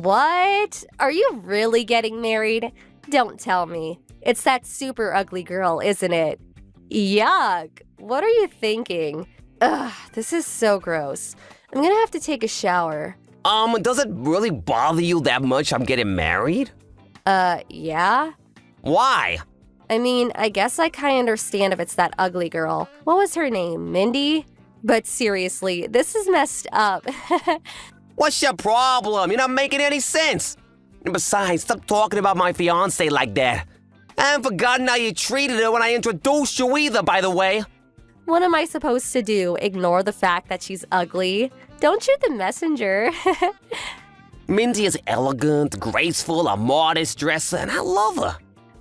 What? Are you really getting married? Don't tell me. It's that super ugly girl, isn't it? Yuck. What are you thinking? Ugh, this is so gross. I'm gonna have to take a shower. Does it really bother you that much I'm getting married? Yeah? Why? I mean, I guess I kinda understand if it's that ugly girl. What was her name? Mindy? But seriously, this is messed up. What's your problem? You're not making any sense. And besides, stop talking about my fiancé like that. I haven't forgotten how you treated her when I introduced you either, by the way. What am I supposed to do? Ignore the fact that she's ugly? Don't shoot the messenger. Mindy is elegant, graceful, a modest dresser, and I love her.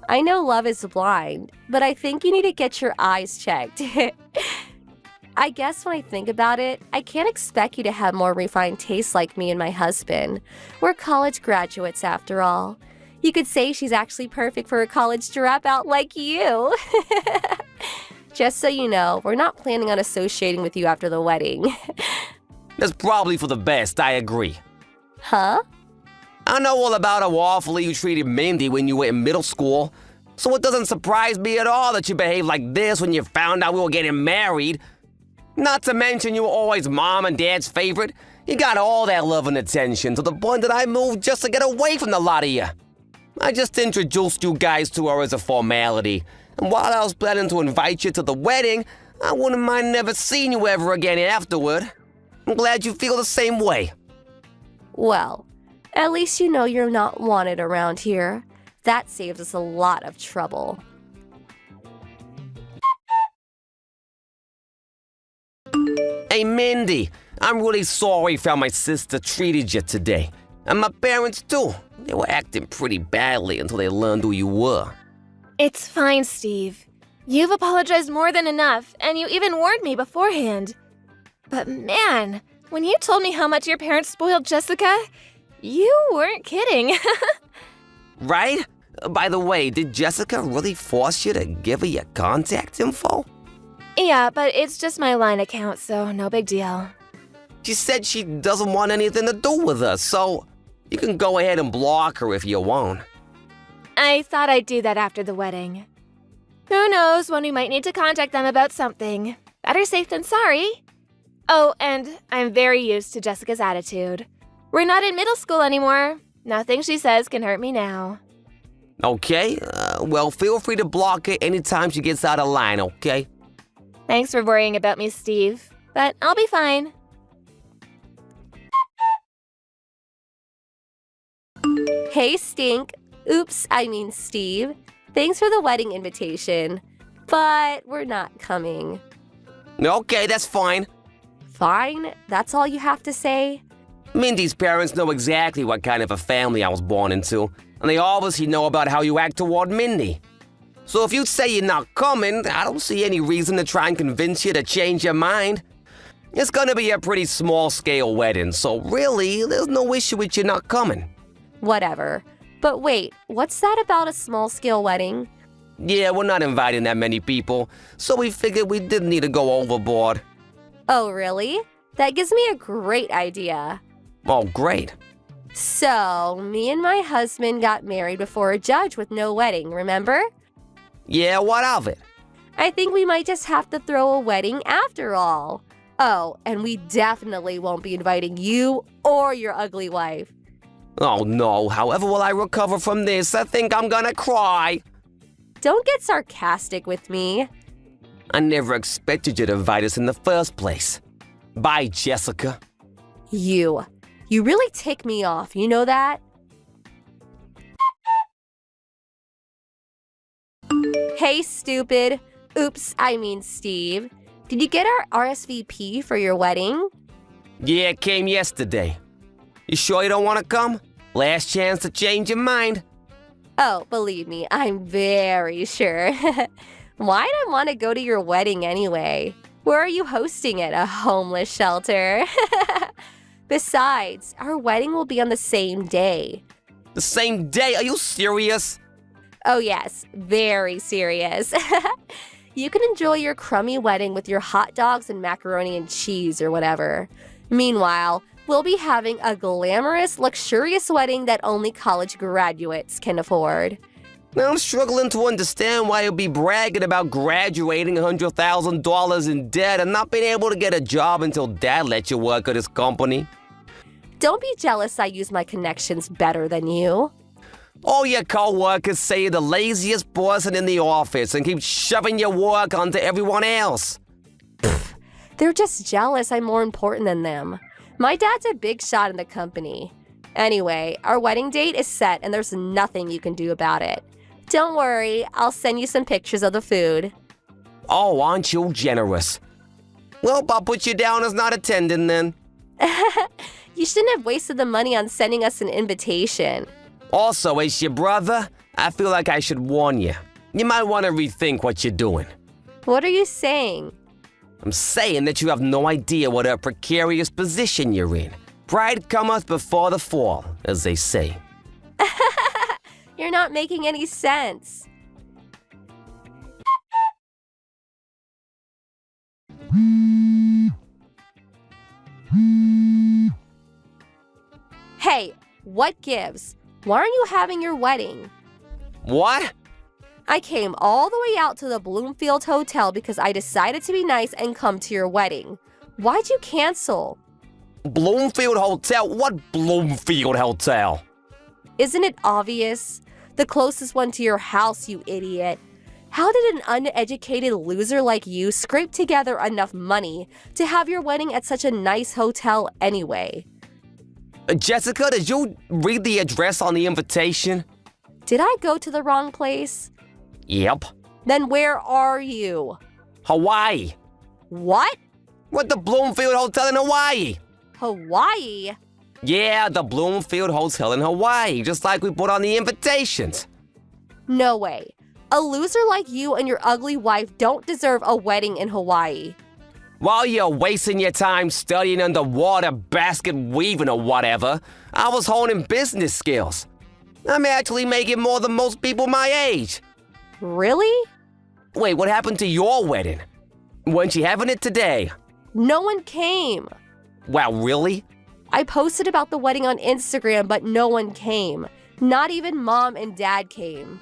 I know love is blind, but I think you need to get your eyes checked. I guess when I think about it, I can't expect you to have more refined tastes like me and my husband. We're college graduates after all. You could say she's actually perfect for a college dropout like you. Just so you know, we're not planning on associating with you after the wedding. That's probably for the best, I agree. Huh? I know all about how awfully you treated Mindy when you were in middle school, so it doesn't surprise me at all that you behaved like this when you found out we were getting married. Not to mention you were always Mom and Dad's favorite. You got all that love and attention to the point that I moved just to get away from the lot of you. I just introduced you guys to her as a formality, and while I was planning to invite you to the wedding, I wouldn't mind never seeing you ever again afterward. I'm glad you feel the same way. Well, at least you know you're not wanted around here. That saves us a lot of trouble. Hey, Mindy, I'm really sorry for how my sister treated you today. And my parents, too. They were acting pretty badly until they learned who you were. It's fine, Steve. You've apologized more than enough, and you even warned me beforehand. But man, when you told me how much your parents spoiled Jessica, you weren't kidding. Right? By the way, did Jessica really force you to give her your contact info? Yeah, but it's just my line account, so no big deal. She said she doesn't want anything to do with us, so you can go ahead and block her if you want. I thought I'd do that after the wedding. Who knows when we might need to contact them about something. Better safe than sorry. Oh, and I'm very used to Jessica's attitude. We're not in middle school anymore. Nothing she says can hurt me now. Okay, well, feel free to block her anytime she gets out of line, okay? Thanks for worrying about me, Steve. But I'll be fine. Hey, Stink. Oops, I mean Steve. Thanks for the wedding invitation. But we're not coming. Okay, that's fine. Fine? That's all you have to say? Mindy's parents know exactly what kind of a family I was born into, and they obviously know about how you act toward Mindy. So if you say you're not coming, I don't see any reason to try and convince you to change your mind. It's gonna be a pretty small-scale wedding, so really, there's no issue with you not coming. Whatever. But wait, what's that about a small-scale wedding? Yeah, we're not inviting that many people, so we figured we didn't need to go overboard. Oh, really? That gives me a great idea. Oh, great. So, me and my husband got married before a judge with no wedding, remember? Yeah, what of it? I think we might just have to throw a wedding after all. Oh, and we definitely won't be inviting you or your ugly wife. Oh no, however will I recover from this? I think I'm gonna cry. Don't get sarcastic with me. I never expected you to invite us in the first place. Bye, Jessica. You really tick me off, you know that? Hey, stupid. Oops, I mean Steve. Did you get our RSVP for your wedding? Yeah, it came yesterday. You sure you don't want to come? Last chance to change your mind. Oh, believe me, I'm very sure. Why'd I want to go to your wedding anyway? Where are you hosting it? A homeless shelter? Besides, our wedding will be on the same day. The same day? Are you serious? Oh yes, very serious. You can enjoy your crummy wedding with your hot dogs and macaroni and cheese or whatever. Meanwhile, We'll be having a glamorous, luxurious wedding that only college graduates can afford. Now I'm struggling to understand why you'll be bragging about graduating $100,000 in debt and not being able to get a job until Dad lets you work at his company. Don't be jealous I use my connections better than you. All your co-workers say you're the laziest person in the office and keep shoving your work onto everyone else. They're just jealous I'm more important than them. My dad's a big shot in the company. Anyway, our wedding date is set and there's nothing you can do about it. Don't worry, I'll send you some pictures of the food. Oh, aren't you generous? Well, I'll put you down as not attending then. You shouldn't have wasted the money on sending us an invitation. Also, as your brother, I feel like I should warn you. You might want to rethink what you're doing. What are you saying? I'm saying that you have no idea what a precarious position you're in. Pride cometh before the fall, as they say. You're not making any sense. Hey, what gives? Why aren't you having your wedding? What? I came all the way out to the Bloomfield Hotel because I decided to be nice and come to your wedding. Why'd you cancel? Bloomfield Hotel? What Bloomfield Hotel? Isn't it obvious? The closest one to your house, you idiot. How did an uneducated loser like you scrape together enough money to have your wedding at such a nice hotel anyway? Jessica, did you read the address on the invitation? Did I go to the wrong place? Yep. Then where are you? Hawaii. What? What, the Bloomfield Hotel in Hawaii? Hawaii? Yeah, the Bloomfield Hotel in Hawaii, just like we put on the invitations. No way. A loser like you and your ugly wife don't deserve a wedding in Hawaii. While you're wasting your time studying underwater basket weaving or whatever, I was honing business skills. I'm actually making more than most people my age. Really? Wait, what happened to your wedding? Weren't you having it today? No one came. Wow, really? I posted about the wedding on Instagram, but no one came. Not even Mom and Dad came.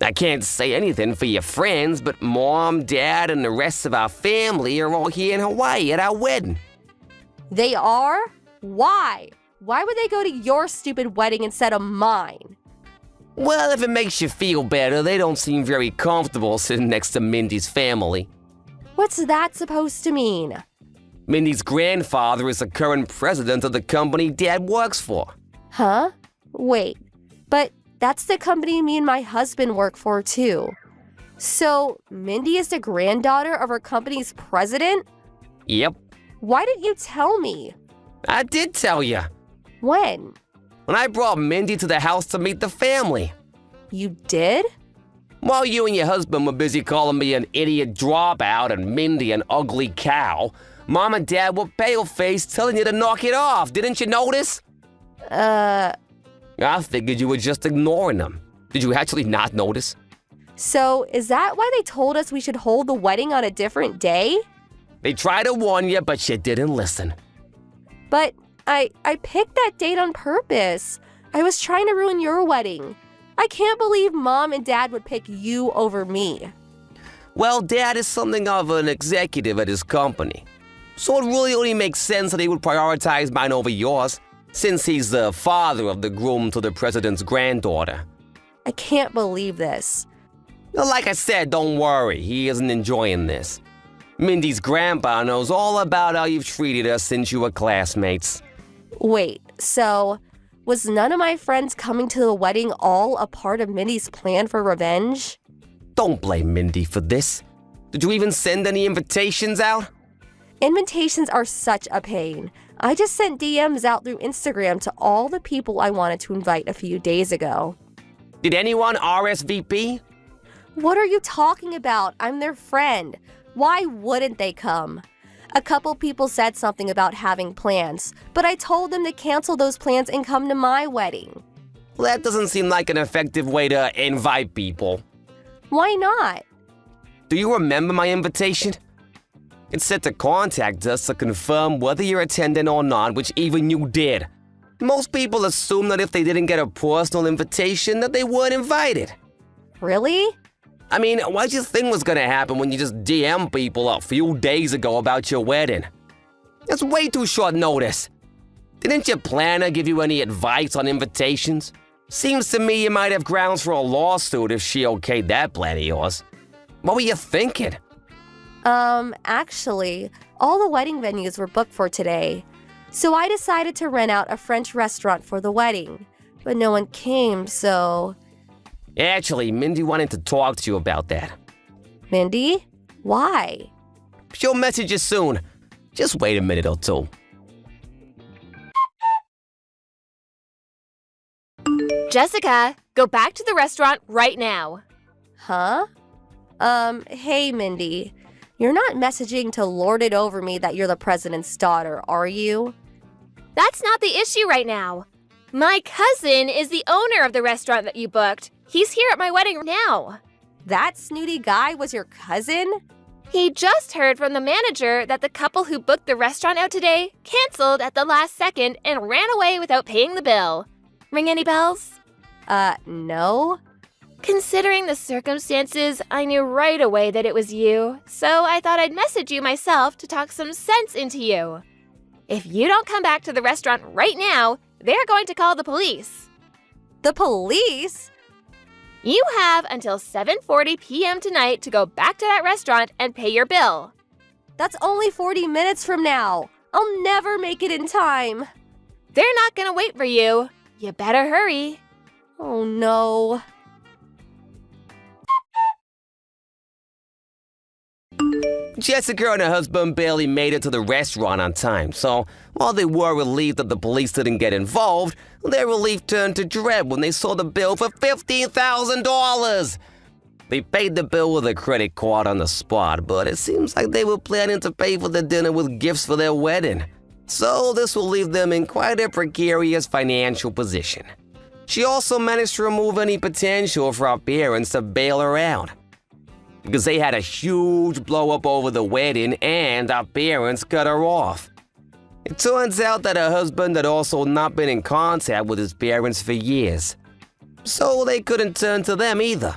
I can't say anything for your friends, but Mom, Dad, and the rest of our family are all here in Hawaii at our wedding. They are? Why? Why would they go to your stupid wedding instead of mine? Well, if it makes you feel better, they don't seem very comfortable sitting next to Mindy's family. What's that supposed to mean? Mindy's grandfather is the current president of the company Dad works for. Huh? Wait, but that's the company me and my husband work for too. So, Mindy is the granddaughter of our company's president? Yep, Why didn't you tell me? I did tell you. When? When I brought Mindy to the house to meet the family. You did? While you and your husband were busy calling me an idiot dropout and Mindy an ugly cow, Mom and Dad were pale-faced telling you to knock it off. Didn't you notice? I figured you were just ignoring them. Did you actually not notice? So is that why they told us we should hold the wedding on a different day? They tried to warn you, but you didn't listen. But I picked that date on purpose. I was trying to ruin your wedding. I can't believe Mom and Dad would pick you over me. Well, Dad is something of an executive at his company. So it really only makes sense that he would prioritize mine over yours, since he's the father of the groom to the president's granddaughter. I can't believe this. Like I said, don't worry, he isn't enjoying this. Mindy's grandpa knows all about how you've treated us since you were classmates. Wait, so was none of my friends coming to the wedding all a part of Mindy's plan for revenge? Don't blame Mindy for this. Did you even send any invitations out? Invitations are such a pain. I just sent DMs out through Instagram to all the people I wanted to invite a few days ago. Did anyone RSVP? What are you talking about? I'm their friend. Why wouldn't they come? A couple people said something about having plans, but I told them to cancel those plans and come to my wedding. Well, that doesn't seem like an effective way to invite people. Why not? Do you remember my invitation? It said to contact us to confirm whether you're attending or not, which even you did. Most people assume that if they didn't get a personal invitation, that they weren't invited. Really? I mean, what did you think was gonna happen when you just DM people a few days ago about your wedding? That's way too short notice. Didn't your planner give you any advice on invitations? Seems to me you might have grounds for a lawsuit if she okayed that plan of yours. What were you thinking? Actually, all the wedding venues were booked for today. So I decided to rent out a French restaurant for the wedding. But no one came, so... Actually, Mindy wanted to talk to you about that. Mindy? Why? She'll message you soon. Just wait a minute or two. Jessica, go back to the restaurant right now. Huh? Hey, Mindy. You're not messaging to lord it over me that you're the president's daughter, are you? That's not the issue right now. My cousin is the owner of the restaurant that you booked. He's here at my wedding now. That snooty guy was your cousin? He just heard from the manager that the couple who booked the restaurant out today canceled at the last second and ran away without paying the bill. Ring any bells? No. Considering the circumstances, I knew right away that it was you, so I thought I'd message you myself to talk some sense into you. If you don't come back to the restaurant right now, they're going to call the police. The police? You have until 7:40 p.m. tonight to go back to that restaurant and pay your bill. That's only 40 minutes from now. I'll never make it in time. They're not going to wait for you. You better hurry. Oh, no. Jessica and her husband barely made it to the restaurant on time, so while they were relieved that the police didn't get involved, their relief turned to dread when they saw the bill for $15,000. They paid the bill with a credit card on the spot, but it seems like they were planning to pay for the dinner with gifts for their wedding. So this will leave them in quite a precarious financial position. She also managed to remove any potential for our parents to bail her out, because they had a huge blow-up over the wedding and our parents cut her off. It turns out that her husband had also not been in contact with his parents for years, so they couldn't turn to them either.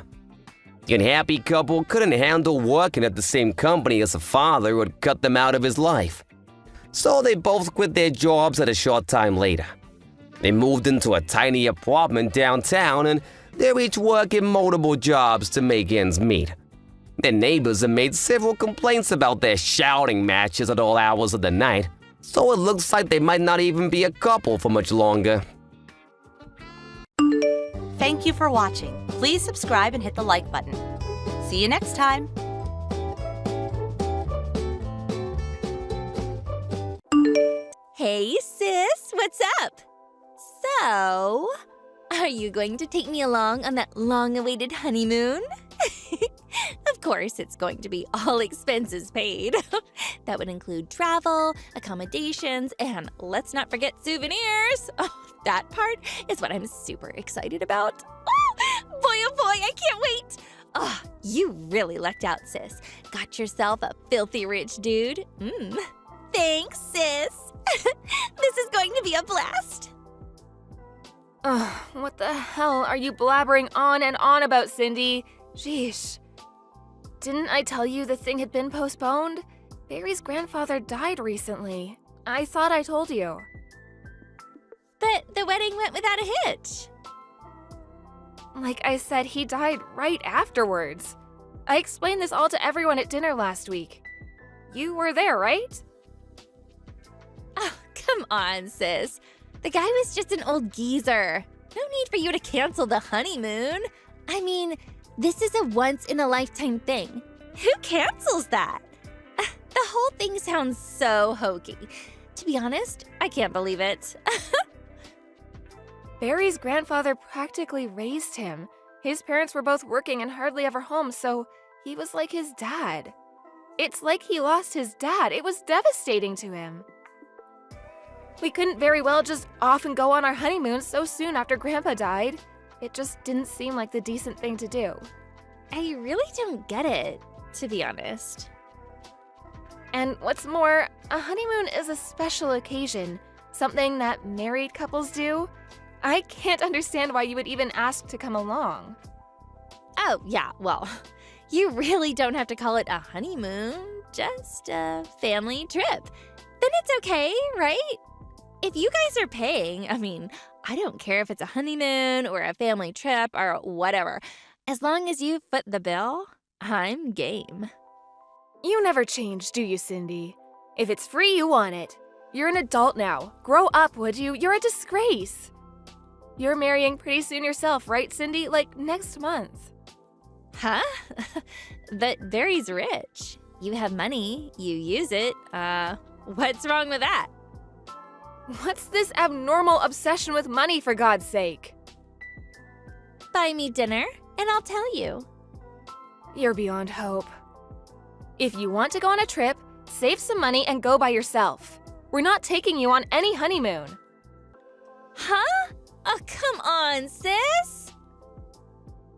The unhappy couple couldn't handle working at the same company as a father who had cut them out of his life, so they both quit their jobs at a short time later. They moved into a tiny apartment downtown, and they're each working multiple jobs to make ends meet. Their neighbors have made several complaints about their shouting matches at all hours of the night, so it looks like they might not even be a couple for much longer. Thank you for watching. Please subscribe and hit the like button. See you next time. Hey sis, what's up? So, are you going to take me along on that long-awaited honeymoon? Of course, it's going to be all expenses paid. That would include travel, accommodations, and let's not forget souvenirs. Oh, that part is what I'm super excited about. Oh boy, I can't wait. Oh, you really lucked out, sis. Got yourself a filthy rich dude. Thanks, sis. This is going to be a blast. Ugh, what the hell are you blabbering on and on about, Cindy? Sheesh. Didn't I tell you the thing had been postponed? Barry's grandfather died recently. I thought I told you. But the wedding went without a hitch. Like I said, he died right afterwards. I explained this all to everyone at dinner last week. You were there, right? Oh, come on, sis. The guy was just an old geezer. No need for you to cancel the honeymoon. I mean, this is a once-in-a-lifetime thing. Who cancels that? The whole thing sounds so hokey. To be honest, I can't believe it. Barry's grandfather practically raised him. His parents were both working and hardly ever home, so he was like his dad. It's like he lost his dad. It was devastating to him. We couldn't very well just off and go on our honeymoon so soon after Grandpa died. It just didn't seem like the decent thing to do. I really don't get it, to be honest. And what's more, a honeymoon is a special occasion, something that married couples do. I can't understand why you would even ask to come along. Oh, yeah, well, you really don't have to call it a honeymoon, just a family trip. Then it's okay, right? If you guys are paying, I don't care if it's a honeymoon or a family trip or whatever. As long as you foot the bill, I'm game. You never change, do you, Cindy? If it's free, you want it. You're an adult now. Grow up, would you? You're a disgrace. You're marrying pretty soon yourself, right, Cindy? Like next month. Huh? But Barry's rich. You have money, you use it. What's wrong with that? What's this abnormal obsession with money, for God's sake? Buy me dinner, and I'll tell you. You're beyond hope. If you want to go on a trip, save some money and go by yourself. We're not taking you on any honeymoon. Huh? Oh, come on, sis.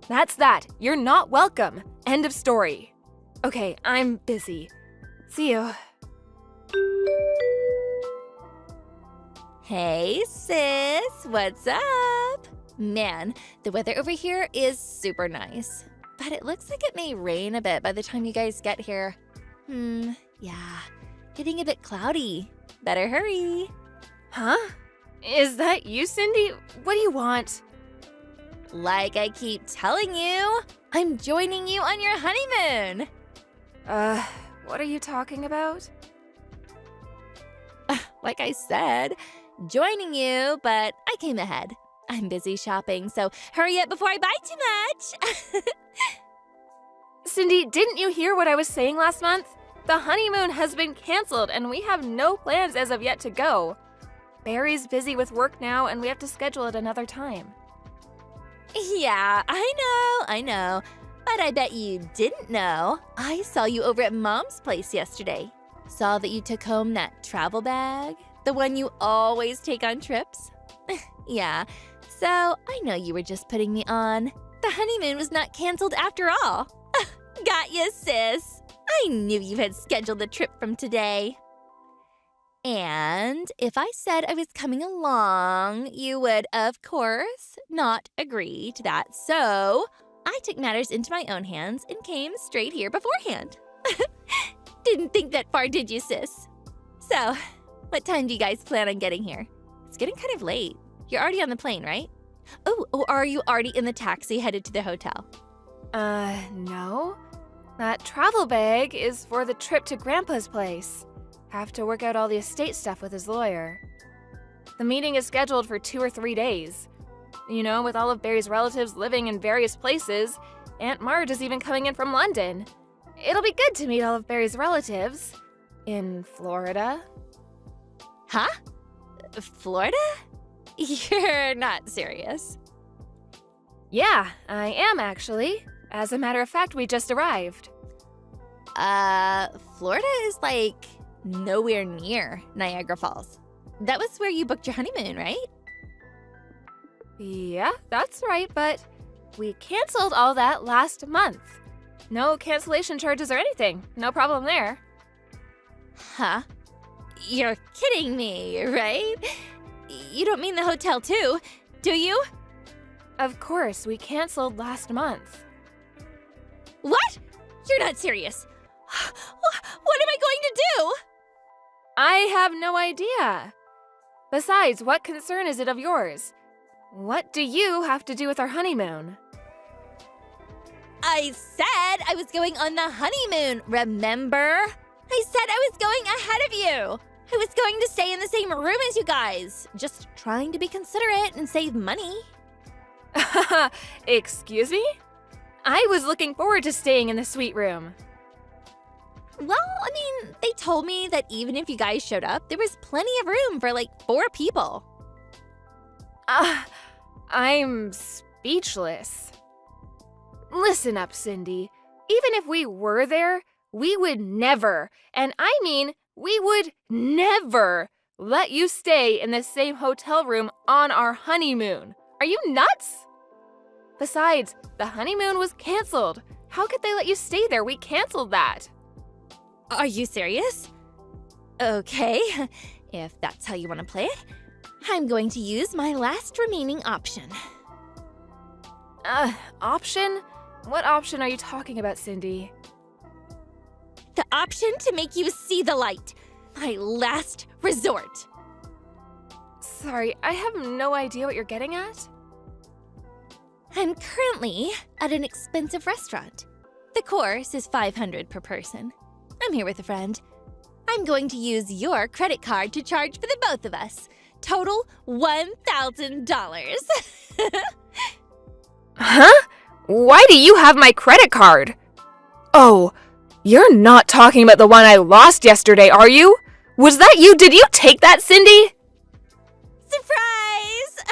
That's that. You're not welcome. End of story. Okay, I'm busy. See you. Hey, sis, what's up? Man, the weather over here is super nice, but it looks like it may rain a bit by the time you guys get here. Yeah, getting a bit cloudy. Better hurry. Huh? Is that you, Cindy? What do you want? Like I keep telling you, I'm joining you on your honeymoon. What are you talking about? Like I said, joining you, but I came ahead. I'm busy shopping, so hurry up before I buy too much. Cindy, didn't you hear what I was saying last month? The honeymoon has been canceled and we have no plans as of yet to go. Barry's busy with work now and we have to schedule it another time. Yeah, I know. But I bet you didn't know. I saw you over at Mom's place yesterday. Saw that you took home that travel bag, the one you always take on trips. Yeah, so I know you were just putting me on. The honeymoon was not canceled after all. Got you, sis. I knew you had scheduled the trip from today. And if I said I was coming along, you would, of course, not agree to that. So I took matters into my own hands and came straight here beforehand. Didn't think that far, did you, sis? So, what time do you guys plan on getting here? It's getting kind of late. You're already on the plane, right? Oh, or are you already in the taxi headed to the hotel? No. That travel bag is for the trip to Grandpa's place. Have to work out all the estate stuff with his lawyer. The meeting is scheduled for 2 or 3 days. You know, with all of Barry's relatives living in various places, Aunt Marge is even coming in from London. It'll be good to meet all of Barry's relatives. In Florida. Huh? Florida? You're not serious. Yeah, I am actually. As a matter of fact, we just arrived. Florida is like nowhere near Niagara Falls. That was where you booked your honeymoon, right? Yeah, that's right, but we canceled all that last month. No cancellation charges or anything. No problem there. Huh? You're kidding me, right? You don't mean the hotel too, do you? Of course, we canceled last month. What? You're not serious. What am I going to do? I have no idea. Besides, what concern is it of yours? What do you have to do with our honeymoon? I said I was going on the honeymoon, remember? I said I was going ahead of you. I was going to stay in the same room as you guys. Just trying to be considerate and save money. Excuse me? I was looking forward to staying in the suite room. Well, I mean, they told me that even if you guys showed up, there was plenty of room for like 4 people. I'm speechless. Listen up, Cindy. Even if we were there, we would never, and I mean we would never, let you stay in the same hotel room on our honeymoon. Are you nuts? Besides, the honeymoon was canceled. How could they let you stay there? We canceled that. Are you serious? Okay, if that's how you want to play it, I'm going to use my last remaining option. Option? What option are you talking about, Cindy? The option to make you see the light. My last resort. Sorry, I have no idea what you're getting at. I'm currently at an expensive restaurant. The course is $500 per person. I'm here with a friend. I'm going to use your credit card to charge for the both of us. Total $1,000. Huh? Why do you have my credit card? Oh, you're not talking about the one I lost yesterday, are you? Was that you? Did you take that, Cindy? Surprise!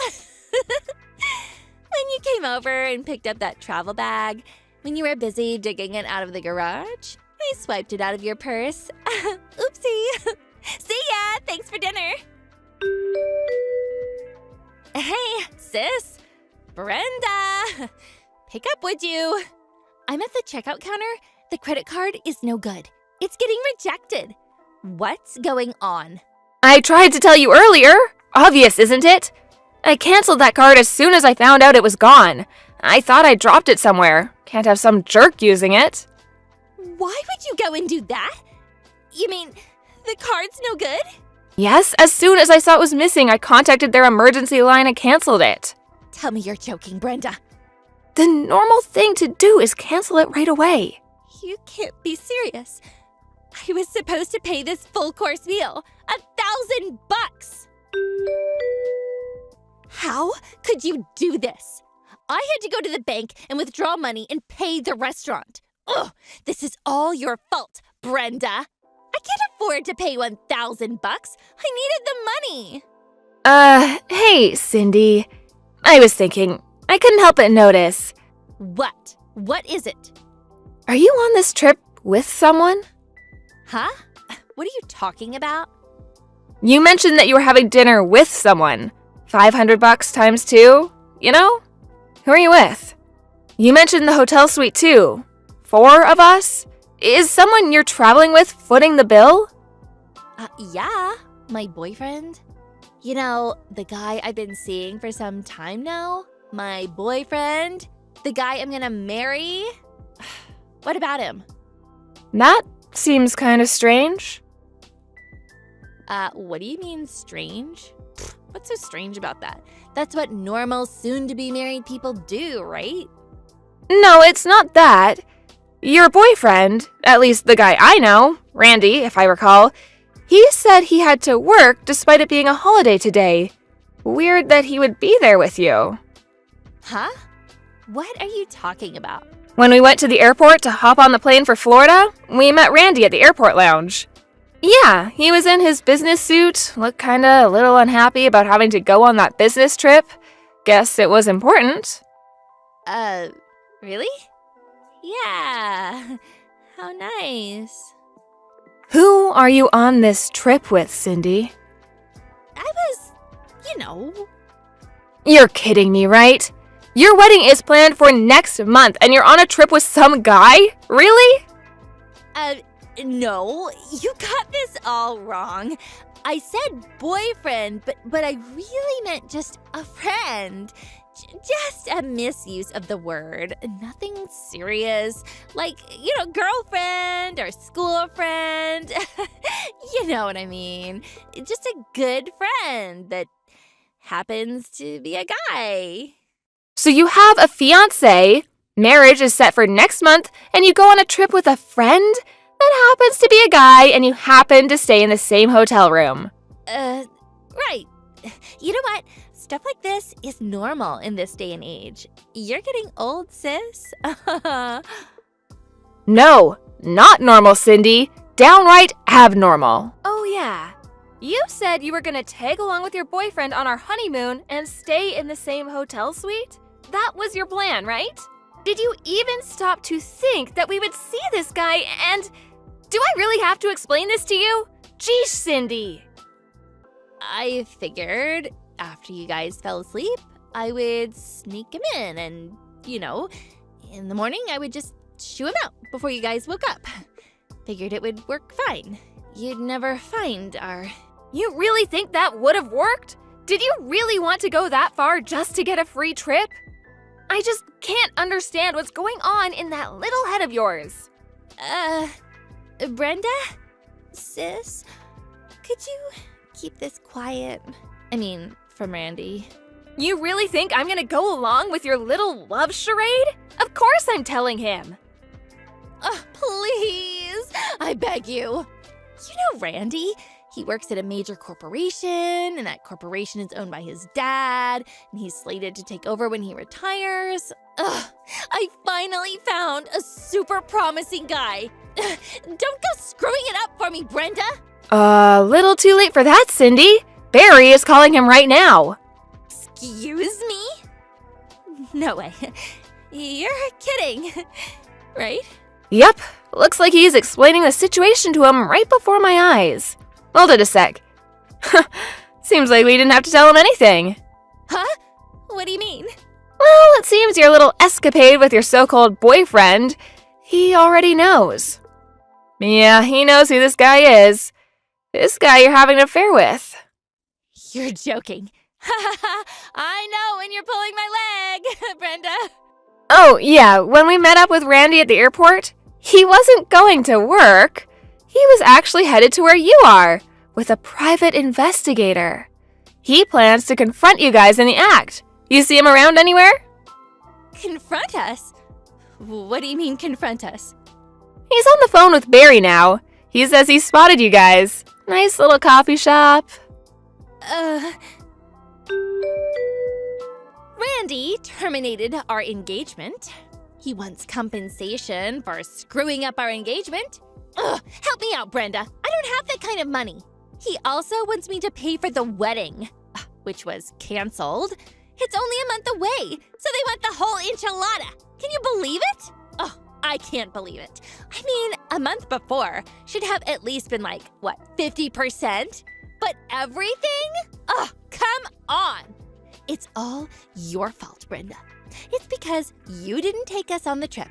When you came over and picked up that travel bag, when you were busy digging it out of the garage, I swiped it out of your purse. Oopsie. See ya! Thanks for dinner. Hey, sis. Brenda. Pick up, would you? I'm at the checkout counter. The credit card is no good. It's getting rejected. What's going on? I tried to tell you earlier. Obvious, isn't it? I canceled that card as soon as I found out it was gone. I thought I dropped it somewhere. Can't have some jerk using it. Why would you go and do that? You mean, the card's no good? Yes, as soon as I saw it was missing, I contacted their emergency line and canceled it. Tell me you're joking, Brenda. The normal thing to do is cancel it right away. You can't be serious. I was supposed to pay this full course meal. $1,000. How could you do this? I had to go to the bank and withdraw money and pay the restaurant. Ugh, this is all your fault, Brenda. I can't afford to pay $1,000. I needed the money. Hey, Cindy. I was thinking, I couldn't help but notice. What? What is it? Are you on this trip with someone? Huh? What are you talking about? You mentioned that you were having dinner with someone. $500 times 2, you know? Who are you with? You mentioned the hotel suite too. 4 of us? Is someone you're traveling with footing the bill? Yeah, my boyfriend. You know, the guy I've been seeing for some time now? My boyfriend? The guy I'm gonna marry? What about him? That seems kind of strange. What do you mean strange? What's so strange about that? That's what normal, soon-to-be married people do, right? No, it's not that. Your boyfriend, at least the guy I know, Randy, if I recall, he said he had to work despite it being a holiday today. Weird that he would be there with you. Huh? What are you talking about? When we went to the airport to hop on the plane for Florida, we met Randy at the airport lounge. Yeah, he was in his business suit, looked kinda a little unhappy about having to go on that business trip. Guess it was important. Really? Yeah. How nice. Who are you on this trip with, Cindy? I was, You're kidding me, right? Your wedding is planned for next month and you're on a trip with some guy? Really? No, you got this all wrong. I said boyfriend, but I really meant just a friend. Just a misuse of the word. Nothing serious. Like, girlfriend or school friend. You know what I mean. Just a good friend that happens to be a guy. So you have a fiancé, marriage is set for next month, and you go on a trip with a friend that happens to be a guy and you happen to stay in the same hotel room. Right. You know what? Stuff like this is normal in this day and age. You're getting old, sis. No, not normal, Cindy. Downright abnormal. Oh, yeah. You said you were gonna tag along with your boyfriend on our honeymoon and stay in the same hotel suite? That was your plan, right? Did you even stop to think that we would see this guy and... Do I really have to explain this to you? Geesh, Cindy. I figured after you guys fell asleep, I would sneak him in and, in the morning I would just shoo him out before you guys woke up. Figured it would work fine. You'd never find our... You really think that would have worked? Did you really want to go that far just to get a free trip? I just can't understand what's going on in that little head of yours. Brenda? Sis? Could you keep this quiet? I mean, from Randy. You really think I'm gonna go along with your little love charade? Of course I'm telling him. Oh, please! I beg you. You know Randy? He works at a major corporation, and that corporation is owned by his dad, and he's slated to take over when he retires. Ugh, I finally found a super promising guy. Don't go screwing it up for me, Brenda! A little too late for that, Cindy. Barry is calling him right now. Excuse me? No way. You're kidding, right? Yep, looks like he's explaining the situation to him right before my eyes. Hold it a sec. Seems like we didn't have to tell him anything. Huh? What do you mean? Well, it seems your little escapade with your so-called boyfriend, he already knows. Yeah, he knows who this guy is. This guy you're having an affair with. You're joking. I know when you're pulling my leg, Brenda. Oh, yeah, when we met up with Randy at the airport, he wasn't going to work. He was actually headed to where you are, with a private investigator. He plans to confront you guys in the act. You see him around anywhere? Confront us? What do you mean, confront us? He's on the phone with Barry now. He says he spotted you guys. Nice little coffee shop. Randy terminated our engagement. He wants compensation for screwing up our engagement. Ugh, help me out, Brenda. I don't have that kind of money. He also wants me to pay for the wedding, which was canceled. It's only a month away, so they want the whole enchilada. Can you believe it? Oh, I can't believe it. I mean, a month before should have at least been like, 50%? But everything? Oh, come on. It's all your fault, Brenda. It's because you didn't take us on the trip.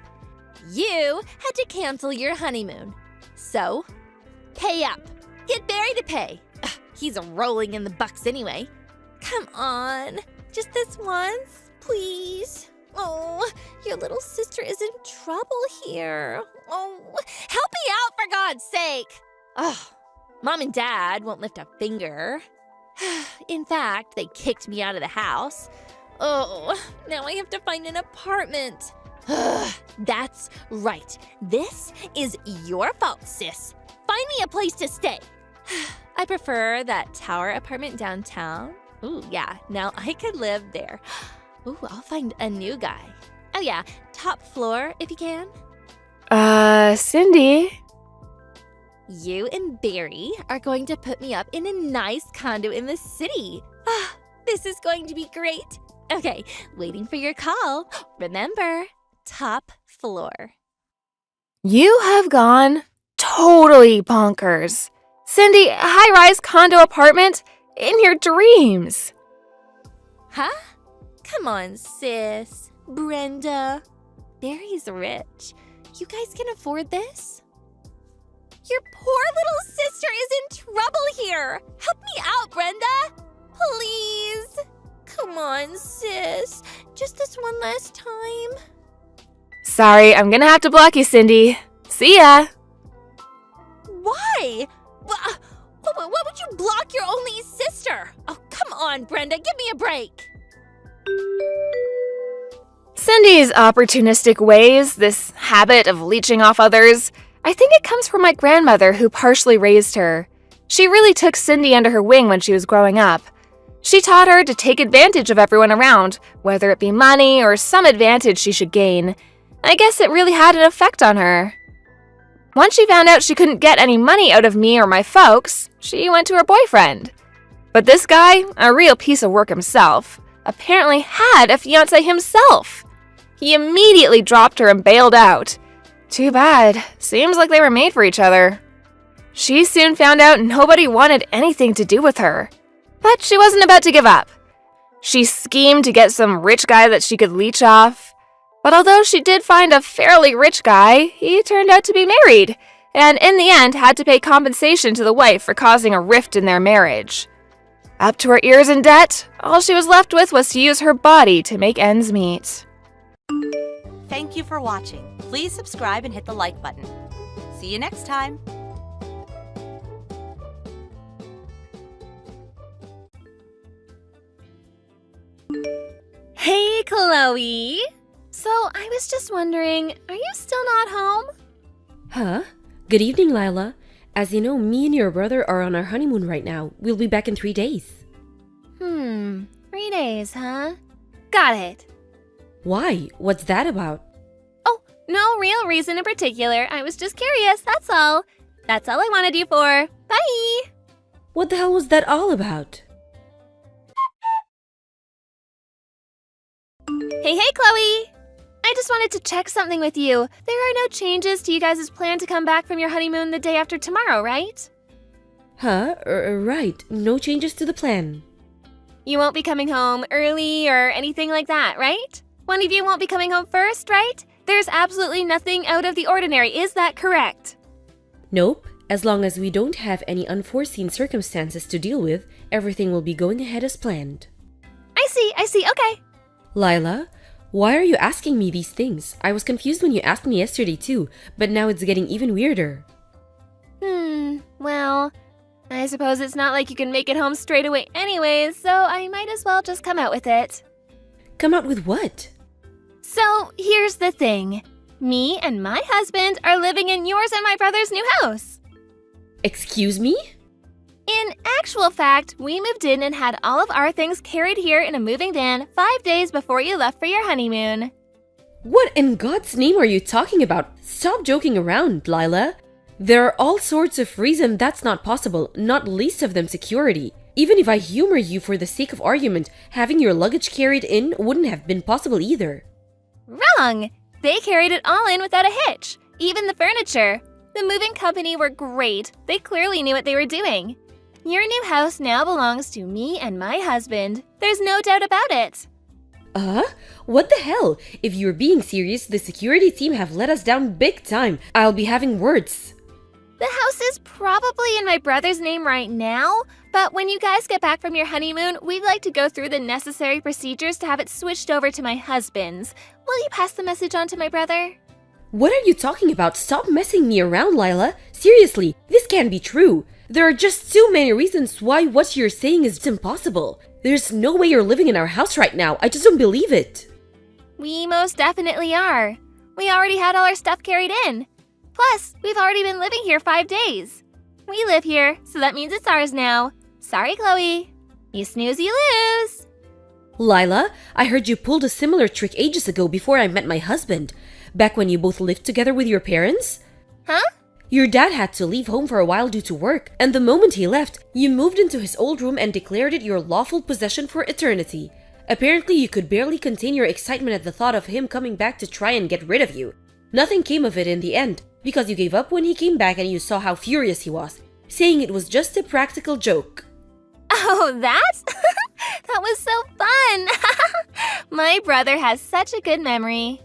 You had to cancel your honeymoon. So, pay up. Get Barry to pay. Ugh, he's rolling in the bucks anyway. Come on. Just this once, please. Oh, your little sister is in trouble here. Oh, help me out for God's sake. Oh, Mom and Dad won't lift a finger. In fact, they kicked me out of the house. Oh, now I have to find an apartment. That's right. This is your fault, sis. Find me a place to stay. I prefer that tower apartment downtown. Ooh, yeah, now I could live there. Ooh, I'll find a new guy. Oh yeah, top floor if you can. Cindy? You and Barry are going to put me up in a nice condo in the city. Ah, this is going to be great. Okay, waiting for your call. Remember, top floor. You have gone totally bonkers. Cindy, high-rise condo apartment in your dreams. Huh? Come on, sis. Brenda. Barry's rich. You guys can afford this? Your poor little sister is in trouble here. Help me out, Brenda. Please. Come on, sis. Just this one last time. Sorry, I'm gonna have to block you, Cindy. See ya. Why? What would you block your only sister? Oh, come on, Brenda. Give me a break. Cindy's opportunistic ways, this habit of leeching off others, I think it comes from my grandmother who partially raised her. She really took Cindy under her wing when she was growing up. She taught her to take advantage of everyone around, whether it be money or some advantage she should gain. I guess it really had an effect on her. Once she found out she couldn't get any money out of me or my folks, she went to her boyfriend. But this guy, a real piece of work himself, apparently had a fiancé himself. He immediately dropped her and bailed out. Too bad. Seems like they were made for each other. She soon found out nobody wanted anything to do with her. But she wasn't about to give up. She schemed to get some rich guy that she could leech off. But although she did find a fairly rich guy, he turned out to be married, and in the end had to pay compensation to the wife for causing a rift in their marriage. Up to her ears in debt, all she was left with was to use her body to make ends meet. Thank you for watching. Please subscribe and hit the like button. See you next time. Hey, Chloe! So, I was just wondering, are you still not home? Huh? Good evening, Lila. As you know, me and your brother are on our honeymoon right now. We'll be back in 3 days. 3 days, huh? Got it. Why? What's that about? Oh, no real reason in particular. I was just curious, that's all. That's all I wanted you for. Bye! What the hell was that all about? Hey, Chloe! I just wanted to check something with you. There are no changes to you guys' plan to come back from your honeymoon the day after tomorrow, right? Huh? Right. No changes to the plan. You won't be coming home early or anything like that, right? One of you won't be coming home first, right? There's absolutely nothing out of the ordinary, is that correct? Nope. As long as we don't have any unforeseen circumstances to deal with, everything will be going ahead as planned. I see, okay. Lila, why are you asking me these things? I was confused when you asked me yesterday too, but now it's getting even weirder. Well, I suppose it's not like you can make it home straight away anyways, so I might as well just come out with it. Come out with what? So, here's the thing. Me and my husband are living in yours and my brother's new house. Excuse me? In actual fact, we moved in and had all of our things carried here in a moving van 5 days before you left for your honeymoon. What in God's name are you talking about? Stop joking around, Lila. There are all sorts of reasons that's not possible, not least of them security. Even if I humor you for the sake of argument, having your luggage carried in wouldn't have been possible either. Wrong! They carried it all in without a hitch, even the furniture. The moving company were great. They clearly knew what they were doing. Your new house now belongs to me and my husband. There's no doubt about it. What the hell? If you're being serious, the security team have let us down big time. I'll be having words. The house is probably in my brother's name right now, but when you guys get back from your honeymoon, we'd like to go through the necessary procedures to have it switched over to my husband's. Will you pass the message on to my brother? What are you talking about? Stop messing me around, Lila. Seriously, this can't be true. There are just too many reasons why what you're saying is impossible. There's no way you're living in our house right now. I just don't believe it. We most definitely are. We already had all our stuff carried in. Plus, we've already been living here 5 days. We live here, so that means it's ours now. Sorry, Chloe. You snooze, you lose. Lila, I heard you pulled a similar trick ages ago before I met my husband. Back when you both lived together with your parents? Huh? Your dad had to leave home for a while due to work, and the moment he left, you moved into his old room and declared it your lawful possession for eternity. Apparently, you could barely contain your excitement at the thought of him coming back to try and get rid of you. Nothing came of it in the end, because you gave up when he came back and you saw how furious he was, saying it was just a practical joke. Oh, that? That was so fun! My brother has such a good memory.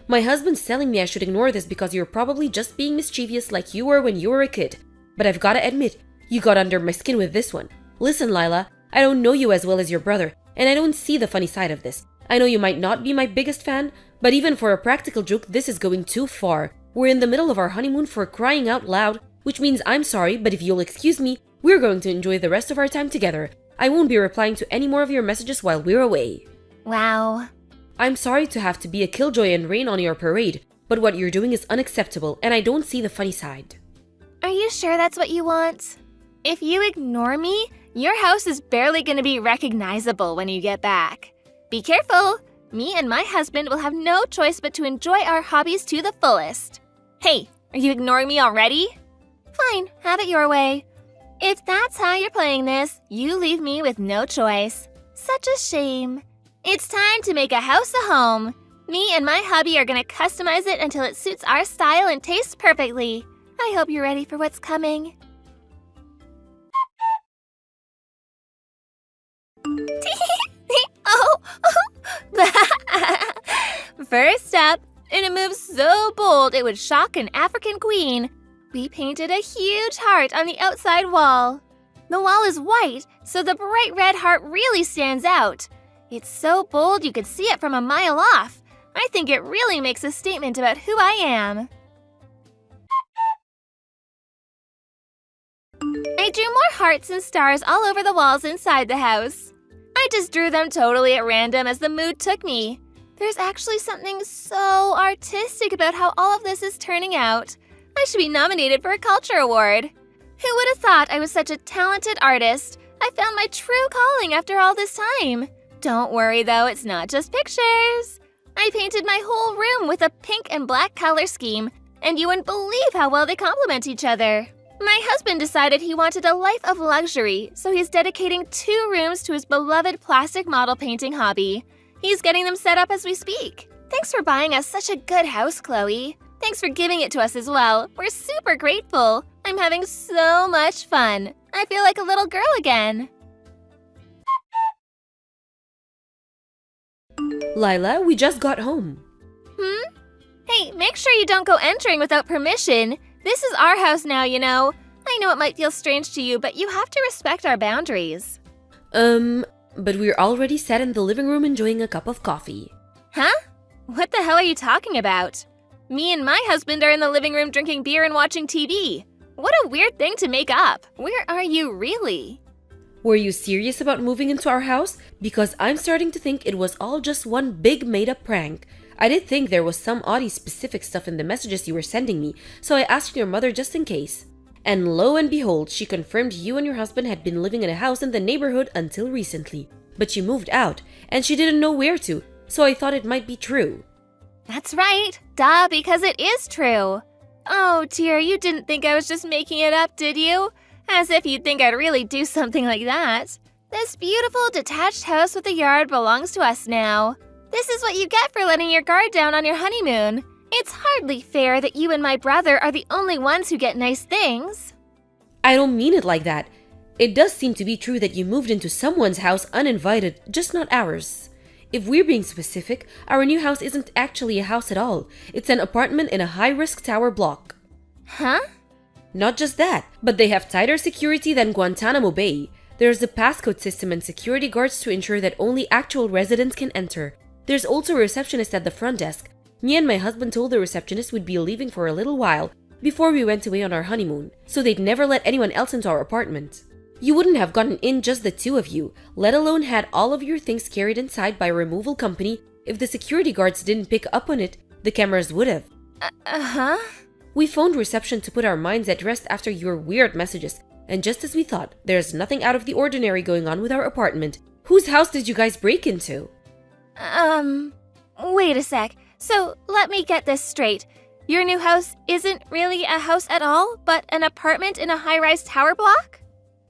My husband's telling me I should ignore this because you're probably just being mischievous like you were when you were a kid. But I've gotta admit, you got under my skin with this one. Listen, Lila, I don't know you as well as your brother, and I don't see the funny side of this. I know you might not be my biggest fan, but even for a practical joke, this is going too far. We're in the middle of our honeymoon for crying out loud, which means I'm sorry, but if you'll excuse me, we're going to enjoy the rest of our time together. I won't be replying to any more of your messages while we're away. Wow. I'm sorry to have to be a killjoy and rain on your parade, but what you're doing is unacceptable, and I don't see the funny side. Are you sure that's what you want? If you ignore me, your house is barely going to be recognizable when you get back. Be careful! Me and my husband will have no choice but to enjoy our hobbies to the fullest. Hey, are you ignoring me already? Fine, have it your way. If that's how you're playing this, you leave me with no choice. Such a shame. It's time to make a house a home. Me and my hubby are gonna customize it until it suits our style and tastes perfectly. I hope you're ready for what's coming. First up, in a move so bold it would shock an African queen, We painted a huge heart on the outside wall. The wall is white, so the bright red heart really stands out. It's so bold you could see it from a mile off. I think it really makes a statement about who I am. I drew more hearts and stars all over the walls inside the house. I just drew them totally at random as the mood took me. There's actually something so artistic about how all of this is turning out. I should be nominated for a culture award. Who would have thought I was such a talented artist? I found my true calling after all this time. Don't worry though, it's not just pictures. I painted my whole room with a pink and black color scheme, and you wouldn't believe how well they complement each other. My husband decided he wanted a life of luxury, so he's dedicating 2 rooms to his beloved plastic model painting hobby. He's getting them set up as we speak. Thanks for buying us such a good house, Chloe. Thanks for giving it to us as well. We're super grateful. I'm having so much fun. I feel like a little girl again. Lila, we just got home. Hey, make sure you don't go entering without permission. This is our house now, you know. I know it might feel strange to you, but you have to respect our boundaries. But we're already sat in the living room enjoying a cup of coffee. Huh? What the hell are you talking about? Me and my husband are in the living room drinking beer and watching TV. What a weird thing to make up. Where are you really? Were you serious about moving into our house? Because I'm starting to think it was all just one big made-up prank. I did think there was some oddly specific stuff in the messages you were sending me, so I asked your mother just in case. And lo and behold, she confirmed you and your husband had been living in a house in the neighborhood until recently. But you moved out, and she didn't know where to, so I thought it might be true. That's right. Duh, because it is true. Oh dear, you didn't think I was just making it up, did you? As if you'd think I'd really do something like that. This beautiful detached house with a yard belongs to us now. This is what you get for letting your guard down on your honeymoon. It's hardly fair that you and my brother are the only ones who get nice things. I don't mean it like that. It does seem to be true that you moved into someone's house uninvited, just not ours. If we're being specific, our new house isn't actually a house at all. It's an apartment in a high-risk tower block. Huh? Not just that, but they have tighter security than Guantanamo Bay. There's a passcode system and security guards to ensure that only actual residents can enter. There's also a receptionist at the front desk. Me and my husband told the receptionist we'd be leaving for a little while before we went away on our honeymoon, so they'd never let anyone else into our apartment. You wouldn't have gotten in just the 2 of you, let alone had all of your things carried inside by a removal company. If the security guards didn't pick up on it, the cameras would have. Uh-huh? We phoned reception to put our minds at rest after your weird messages, and just as we thought, there's nothing out of the ordinary going on with our apartment. Whose house did you guys break into? Wait a sec. So, let me get this straight. Your new house isn't really a house at all, but an apartment in a high-rise tower block?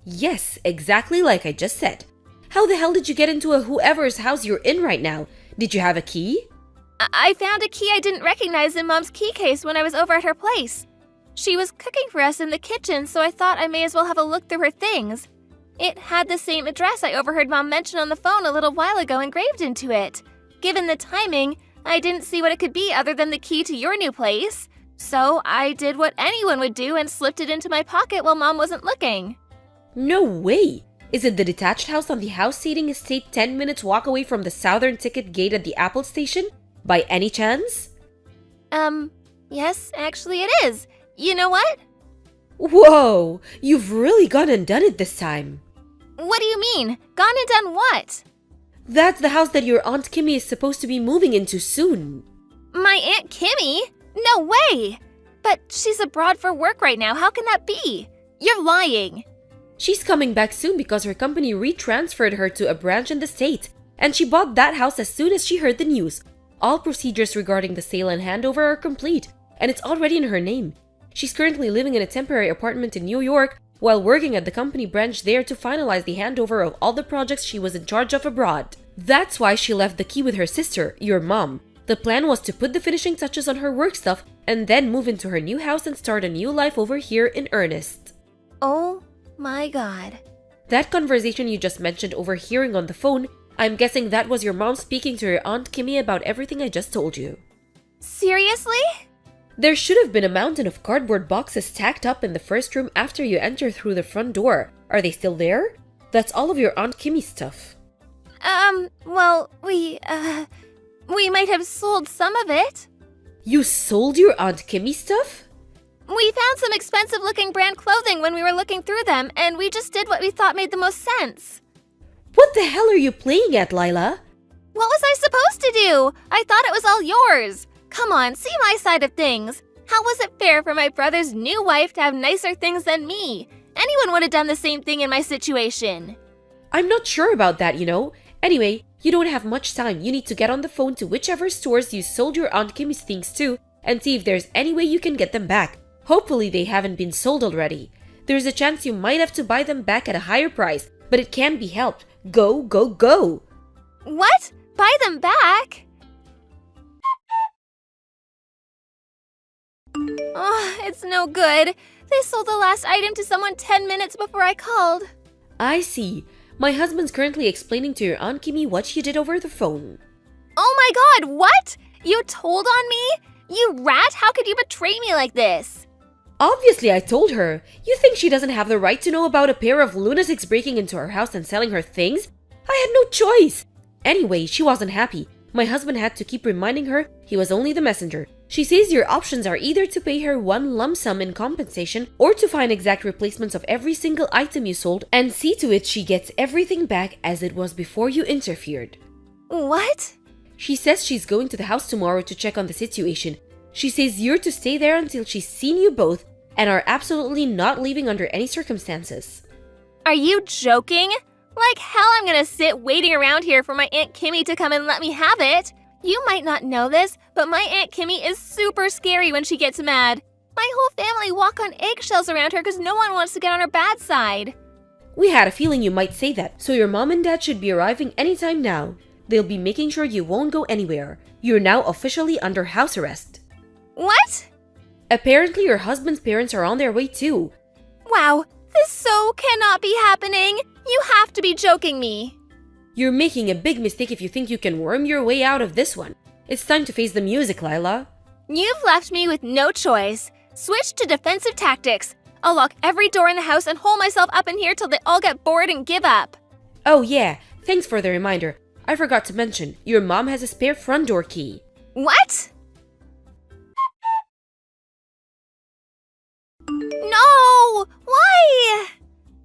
Yes, exactly like I just said. How the hell did you get into a whoever's house you're in right now? Did you have a key? I found a key I didn't recognize in Mom's key case when I was over at her place. She was cooking for us in the kitchen, so I thought I may as well have a look through her things. It had the same address I overheard Mom mention on the phone a little while ago engraved into it. Given the timing, I didn't see what it could be other than the key to your new place. So I did what anyone would do and slipped it into my pocket while Mom wasn't looking. No way! Is it the detached house on the house seating estate 10 minutes walk away from the southern ticket gate at the Apple station? By any chance? Yes, actually it is. You know what? Whoa! You've really gone and done it this time. What do you mean? Gone and done what? That's the house that your Aunt Kimmy is supposed to be moving into soon. My Aunt Kimmy? No way! But she's abroad for work right now. How can that be? You're lying. She's coming back soon because her company retransferred her to a branch in the state, and she bought that house as soon as she heard the news. All procedures regarding the sale and handover are complete, and it's already in her name. She's currently living in a temporary apartment in New York while working at the company branch there to finalize the handover of all the projects she was in charge of abroad. That's why she left the key with her sister, your mom. The plan was to put the finishing touches on her work stuff and then move into her new house and start a new life over here in earnest. Oh my God. That conversation you just mentioned overhearing on the phone, I'm guessing that was your mom speaking to your Aunt Kimmy about everything I just told you. Seriously? There should have been a mountain of cardboard boxes stacked up in the first room after you enter through the front door. Are they still there? That's all of your Aunt Kimmy's stuff. Well, we might have sold some of it. You sold your Aunt Kimmy's stuff? We found some expensive-looking brand clothing when we were looking through them, and we just did what we thought made the most sense. What the hell are you playing at, Lila? What was I supposed to do? I thought it was all yours. Come on, see my side of things. How was it fair for my brother's new wife to have nicer things than me? Anyone would have done the same thing in my situation. I'm not sure about that, you know. Anyway, you don't have much time. You need to get on the phone to whichever stores you sold your Aunt Kimmy's things to and see if there's any way you can get them back. Hopefully they haven't been sold already. There's a chance you might have to buy them back at a higher price, but it can be helped. Go, go, go! What? Buy them back? Oh, it's no good. They sold the last item to someone 10 minutes before I called. I see. My husband's currently explaining to your Aunt Kimmy what you did over the phone. Oh my god, what? You told on me? You rat, how could you betray me like this? Obviously, I told her. You think she doesn't have the right to know about a pair of lunatics breaking into her house and selling her things? I had no choice. Anyway, she wasn't happy. My husband had to keep reminding her he was only the messenger. She says your options are either to pay her one lump sum in compensation or to find exact replacements of every single item you sold and see to it she gets everything back as it was before you interfered. What? She says she's going to the house tomorrow to check on the situation. She says you're to stay there until she's seen you both and are absolutely not leaving under any circumstances. Are you joking? Like hell I'm gonna sit waiting around here for my Aunt Kimmy to come and let me have it. You might not know this, but my Aunt Kimmy is super scary when she gets mad. My whole family walk on eggshells around her because no one wants to get on her bad side. We had a feeling you might say that, so your mom and dad should be arriving anytime now. They'll be making sure you won't go anywhere. You're now officially under house arrest. What? Apparently your husband's parents are on their way too. Wow, this so cannot be happening. You have to be joking me. You're making a big mistake if you think you can worm your way out of this one. It's time to face the music, Lila. You've left me with no choice. Switch to defensive tactics. I'll lock every door in the house and hole myself up in here till they all get bored and give up. Oh yeah, thanks for the reminder. I forgot to mention, your mom has a spare front door key. What? No! Why?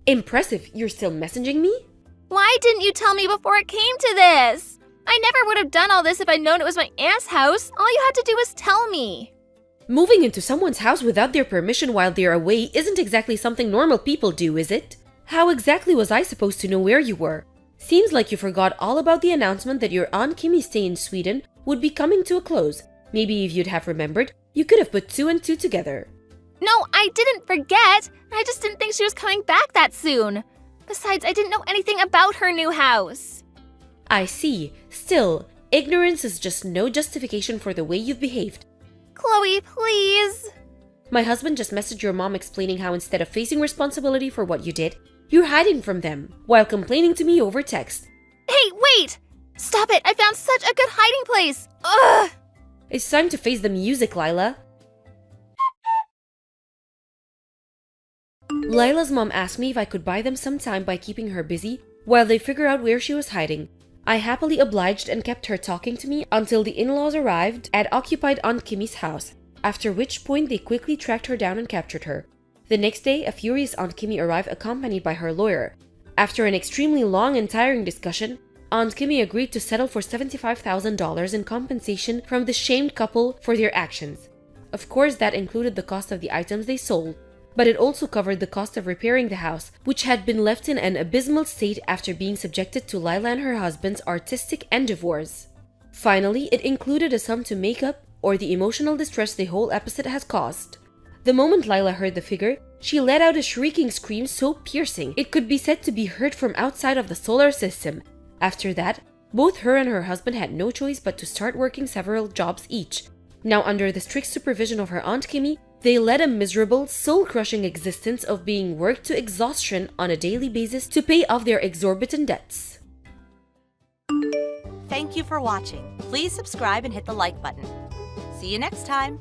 Impressive, you're still messaging me? Why didn't you tell me before it came to this? I never would have done all this if I'd known it was my aunt's house. All you had to do was tell me. Moving into someone's house without their permission while they're away isn't exactly something normal people do, is it? How exactly was I supposed to know where you were? Seems like you forgot all about the announcement that your Aunt Kimmy's stay in Sweden would be coming to a close. Maybe if you'd have remembered, you could have put two and two together. No, I didn't forget. I just didn't think she was coming back that soon. Besides, I didn't know anything about her new house. I see. Still, ignorance is just no justification for the way you've behaved. Chloe, please. My husband just messaged your mom explaining how instead of facing responsibility for what you did, you're hiding from them, while complaining to me over text. Hey, wait! Stop it! I found such a good hiding place! Ugh! It's time to face the music, Lila. Lila's mom asked me if I could buy them some time by keeping her busy while they figure out where she was hiding. I happily obliged and kept her talking to me until the in-laws arrived at occupied Aunt Kimmy's house, after which point they quickly tracked her down and captured her. The next day, a furious Aunt Kimmy arrived accompanied by her lawyer. After an extremely long and tiring discussion, Aunt Kimmy agreed to settle for $75,000 in compensation from the shamed couple for their actions. Of course, that included the cost of the items they sold, but it also covered the cost of repairing the house, which had been left in an abysmal state after being subjected to Lila and her husband's artistic endeavors. Finally, it included a sum to make up or the emotional distress the whole episode has caused. The moment Lila heard the figure, she let out a shrieking scream so piercing it could be said to be heard from outside of the solar system. After that, both her and her husband had no choice but to start working several jobs each. Now under the strict supervision of her Aunt Kimmy, they led a miserable, soul-crushing existence of being worked to exhaustion on a daily basis to pay off their exorbitant debts. Thank you for watching. Please subscribe and hit the like button. See you next time.